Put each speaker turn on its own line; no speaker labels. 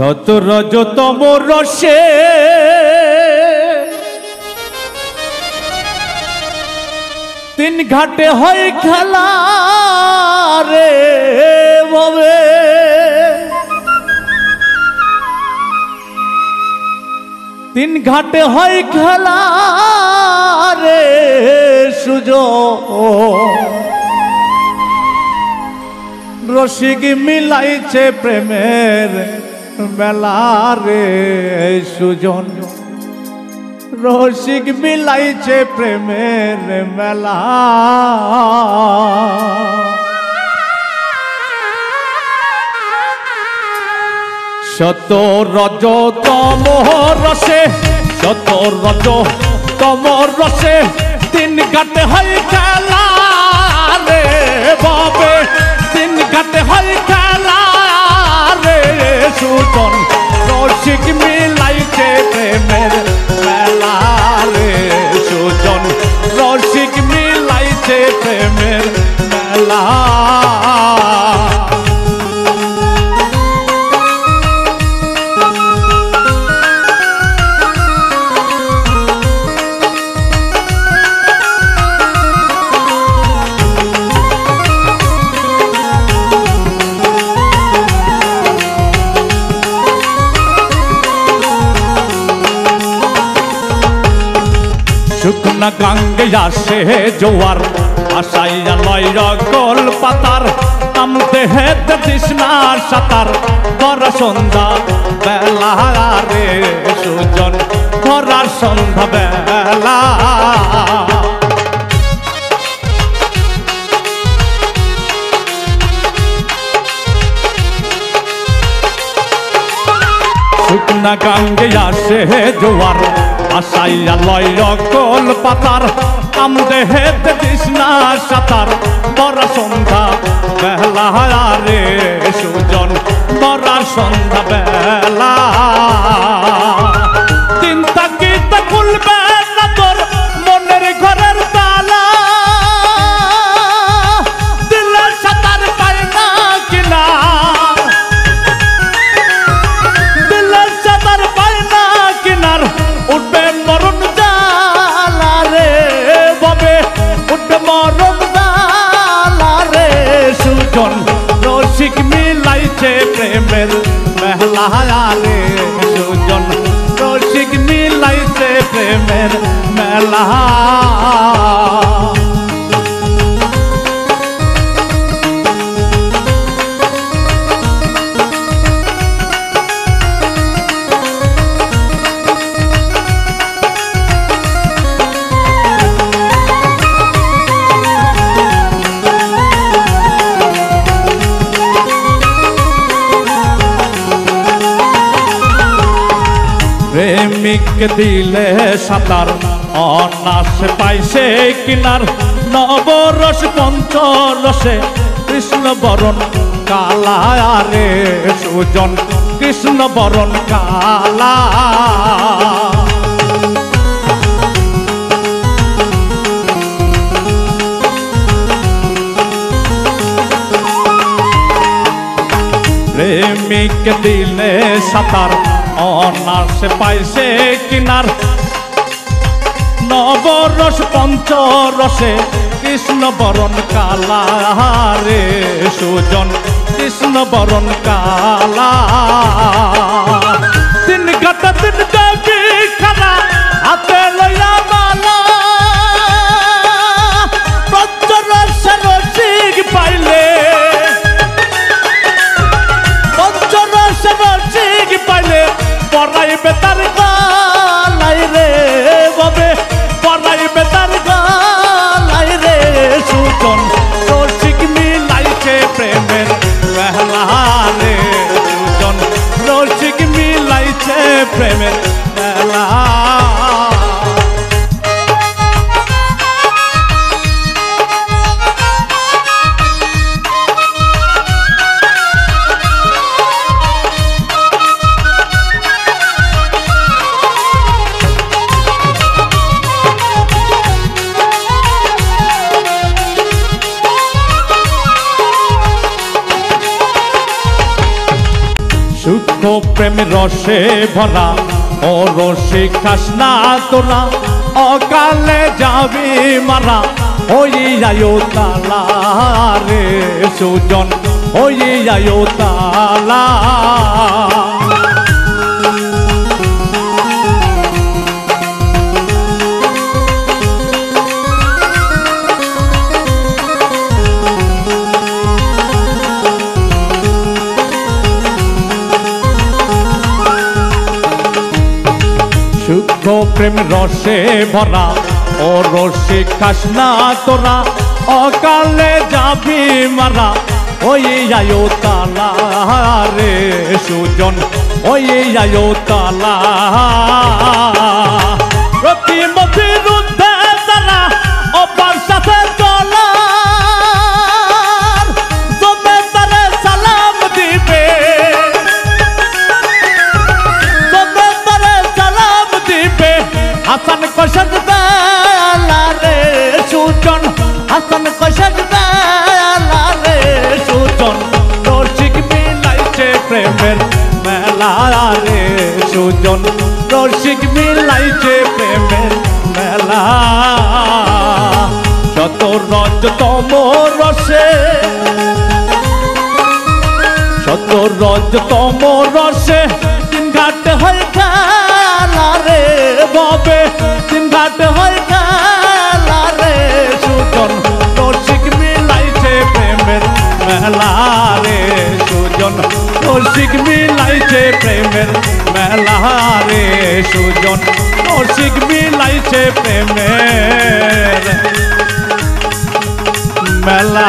শত রজতম রসে তিন ঘাটে হয় খেলা রে ববে, তিন ঘাটে হয় খেলা রে সুজন। রসিক মিলাইছে প্রেমের মেলা রে সুজন, রসিক মিলাইছে প্রেমের মেলা। শত রজতম রসে, শত রজতম রসে তিন ঘাটে হয় খেলা রে বাবে, তিন ঘাটে হয় খেলা রে সুজন। রসিক মিলাইছে প্রেমের মেলা রে সুজন, রসিক মিলাইছে প্রেমের মেলা। শুকনা গাঙ্গে আসে জোয়ার, আশাইয়া লয় রগল পাতার, নামতে হেতে তৃষ্ণা সাঁতার, ভরা সন্ধ্যা বেলা রে সুজন, ভরা সন্ধ্যা বেলা। শুকনা গাঙ্গে আসে জোয়ার, আশাইয়া লয় রগল পাতার, আমদে হেতে তৃষ্ণা সাঁতার, ভরা সন্ধ্যা বেলা রে সুজন, ভরা সন্ধ্যা বেলা। চিন্তা কিতা খুলবে না তোর মনের ঘরের তালা, দিলের সাঁতার পায় না কিনা, দিলের সাঁতার পায় না কিনার, উঠবে মরণ জালা রে ববে, উঠবে মরণ জালা রে সুজন। রসিক মিলাইছে প্রেমের মেলা রে সুজন, রসিক মিলাইছে প্রেমের মেলা। প্রেমিক দিলে সাঁতার, অনাস পাইছে কিনার, নবরস পঞ্চরসে কৃষ্ণ বরণ কালা রে সুজন, কৃষ্ণ বরণ কালা। প্রেমিক দিলে সাঁতার, অনাস পাইছে কিনার, নবরস পঞ্চরসে কৃষ্ণ বরণ কালা রে সুজন, কৃষ্ণ বরণ কালা। তিন ঘাটা তিন দেবী খানা হাতে লইয়া মালা, পঞ্চরসে রসিক পাইলে, পঞ্চরসে রসিক পাইলে, পড়াইবে তার গলাই রে ববে, পড়াইবে তার গলাই রে সুজন। রসিক মিলাইছে প্রেমের মেলা রে সুজন, রসিক মিলাইছে প্রেমের মেলা। সূক্ষ্ম প্রেম রসে ভরা ও রসিক খাস না তোরা অকালে যাবি মারা ওই আয়ো তালা রে সুজন ওই আয়ো তালা সুখ প্রেম রসে ভরা ও রসিক খাস না তোরা অকালে যাবি মারা ওই আয়ো তালা রে সুজন ওই আয়ো তালা প্রতিমতির উদ্ধে তারা অপার সাথে চলা তোমে তারে সালাম দিবে হাসান কষার বেলা রে সুজন হাসান কষার বেলা রে সুজন রসিক মিলাইছে প্রেমের মেলা রে সুজন রসিক মিলাইছে প্রেমের মেলা যত রজতম রসে শত রজতম রসে তিন ঘাট হয় খেলা রে ববে তিন ঘাট হয় খেলা রে সুজন রসিক মিলাইছে প্রেমের মেলা রে সুজন রসিক মিলাইছে প্রেমের মেলা রে সুজন রসিক মিলাইছে প্রেমের মেলা